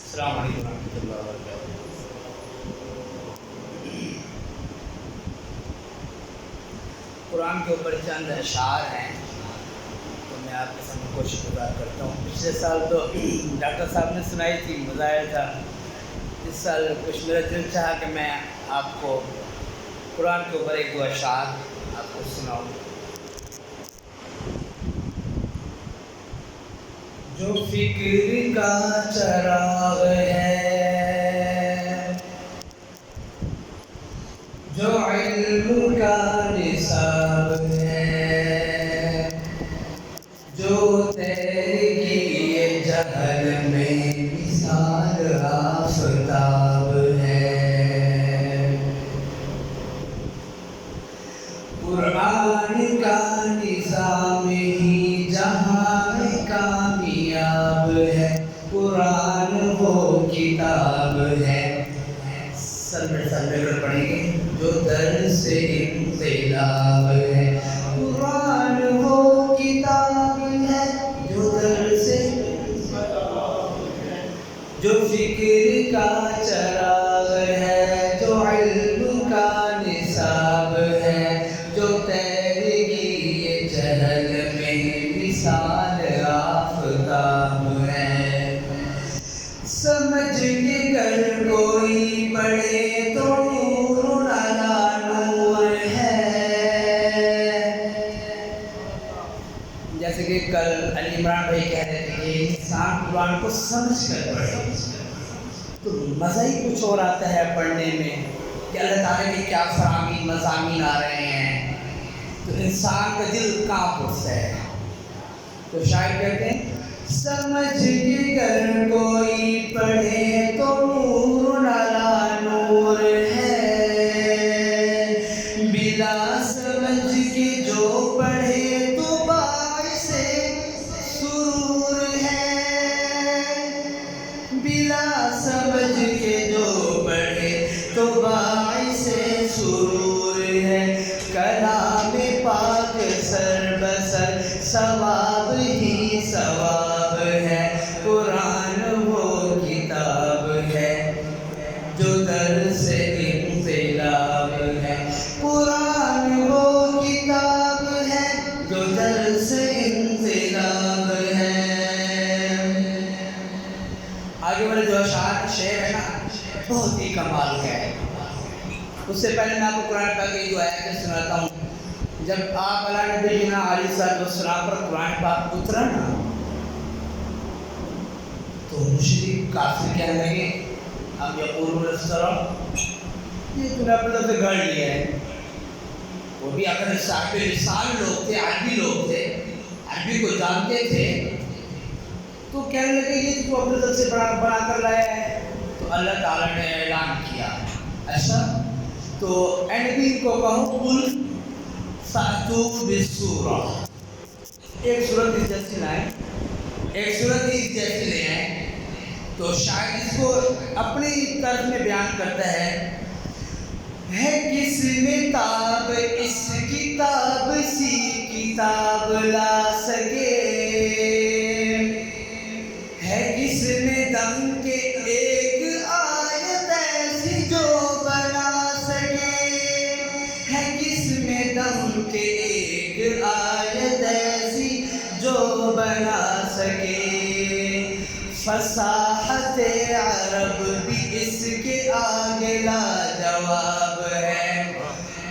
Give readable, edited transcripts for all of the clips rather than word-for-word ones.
السلام علیکم ورحمۃ اللہ وبرکاتہ۔ قرآن کے اوپر چند اشعار ہیں تو میں آپ کے سامنے کوشش گزار کرتا ہوں۔ پچھلے سال تو ڈاکٹر صاحب نے سنائی تھی، مزہ آیا تھا۔ اس سال کچھ میرا دل چاہا کہ میں آپ کو قرآن کے اوپر ایک دو اشعار آپ کو سناؤں۔ جو فکر کا چراغ ہے، جو علم کا نصاب ہے، جو تیری جہل میں مثال آفتاب ہے، قرآن کا نظام ہی جہاں میں کامیاب ہے، قرآن وہ کتاب ہے، سر میں پڑھیں گے، جو در سے انقلاب ہے، قرآن وہ کتاب ہے جو در سے جو فکر کا چراغ ہے، جو علم کا نصاب ہے، جو تیری جہل میں مثال آفتاب ہے، سمجھ کے گر کوئی پڑھے تو نور علی نور ہے۔ جیسے کہ کل علی عمران بھائی کہہ رہے تھے کہ انسان قرآن کو سمجھ کر پڑھے تو مزہ ہی کچھ اور آتا ہے پڑھنے میں کہ اللہ تعالیٰ کے کیا فراہمی مضامین آ رہے ہیں، تو انسان کا دل کانپ اٹھتا ہے۔ تو شاعر کہتے ہیں سمجھ کے گر کوئی پڑھے تو نور علی نور ہے، بلا سمجھ کے جو پڑھے تو باعث سرور ہے، بلا سمجھ کے جو پڑھے تو باعث سرور ہے، کلام پاک سر بسر ثواب ہی ثواب ہے، قرآن وہ کتاب ہے جو در سے انقلاب ہے، قرآن وہ کتاب ہے جو در سے انقلاب ہے۔ آگے والے جو شعر ہے نا بہت ہی کمال ہے۔ اس سے پہلے میں آپ کو قرآن پاک کی جو آیت سناتا ہوں۔ جب آپ علیہ نبینا علیہ السلام پر قرآن پاک اترا نا تو مشرک کافر کہنے لگے اب یقولون السلام، یہ تو نے اپنے طرف سے گھڑ لیا ہے۔ وہ بھی اپنے صاحب لسان لوگ تھے، عربی لوگ تھے، عربی کو جانتے تھے، تو کہنے لگے یہ تو اپنے طرف سے بنا کر لایا ہے۔ تو اللہ تعالیٰ نے اعلان کیا ایسا تو اے نبی کو کہو قل فأتوا بالسورہ، ایک سورت اس جیسی لائیں، ایک سورت اس جیسی لے آئیں۔ تو شاید اس کو اپنی طرف میں بیان کرتا ہے کس میں تاب اس کتاب سی کتاب لا سکے، ہے کس میں دم کے ایک آیت ایسی جو بنا سکے، ہے کس میں دم کے ایک آیت ایسی جو بنا سکے، فصاحت عرب بھی اس کے آگے لاجواب ہے،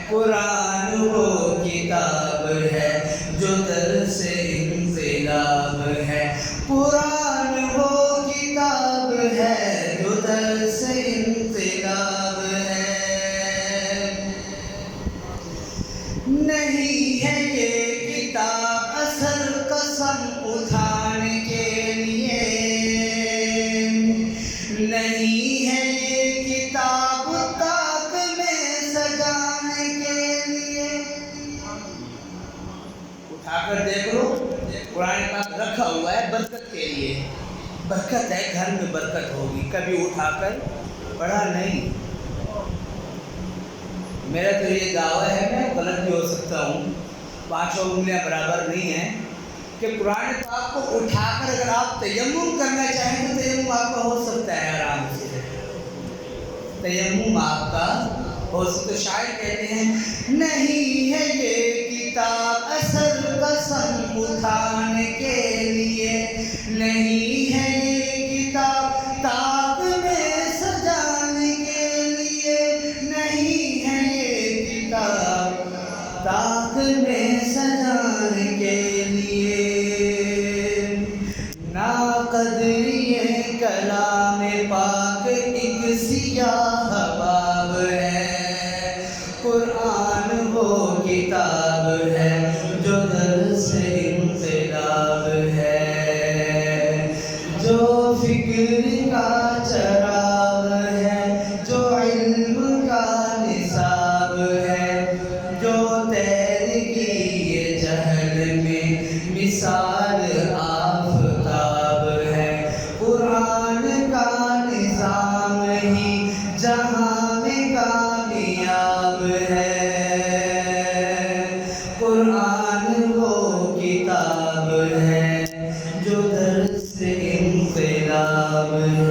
قرآن وہ کتاب ہے جو در سے انقلاب ہے، قرآن وہ کتاب ہے جو در سے انقلاب ہے۔ نہیں ہے یہ کتاب اثر قسم اٹھانے کے لیے، نہیں ہے یہ کتاب طاق میں سجانے کے لیے۔ اٹھا کر دیکھ لو، قرآن پاک رکھا ہوا ہے برکت کے لیے، برکت ہے، گھر میں برکت ہوگی، کبھی اٹھا کر پڑھا نہیں۔ میرا تو یہ دعویٰ ہے، میں غلط بھی ہو سکتا ہوں، 5 انگلیاں برابر نہیں ہیں، کہ قرآن پاک کو اٹھا کر اگر آپ تیمم کرنا چاہیں تو تیمم آپ کا ہو سکتا ہے آرام سے، تیمم آپ کا ہو سکتا ہے۔ شاعر کہتے ہیں نہیں ہے یہ کتاب اصل قسم اٹھانے کے لیے، نہیں ہے یہ کتاب تاج میں سجانے کے لیے، نہیں ہے یہ کتاب تاج میں سجانے کے لیے، ناقدری کلام پاک ایک سیاہ باب ہے، قرآن وہ کتاب ہے جو در سے انقلاب ہے، جو فکر کا چراغ ہے، جو علم کا نصاب ہے، جو تحریک جہل میں مثال آفتاب ہے، قرآن کا نظام ہی جہاں میں کامیاب ہے، قرآن وہ کتاب ہے جو در سے انقلاب ہے۔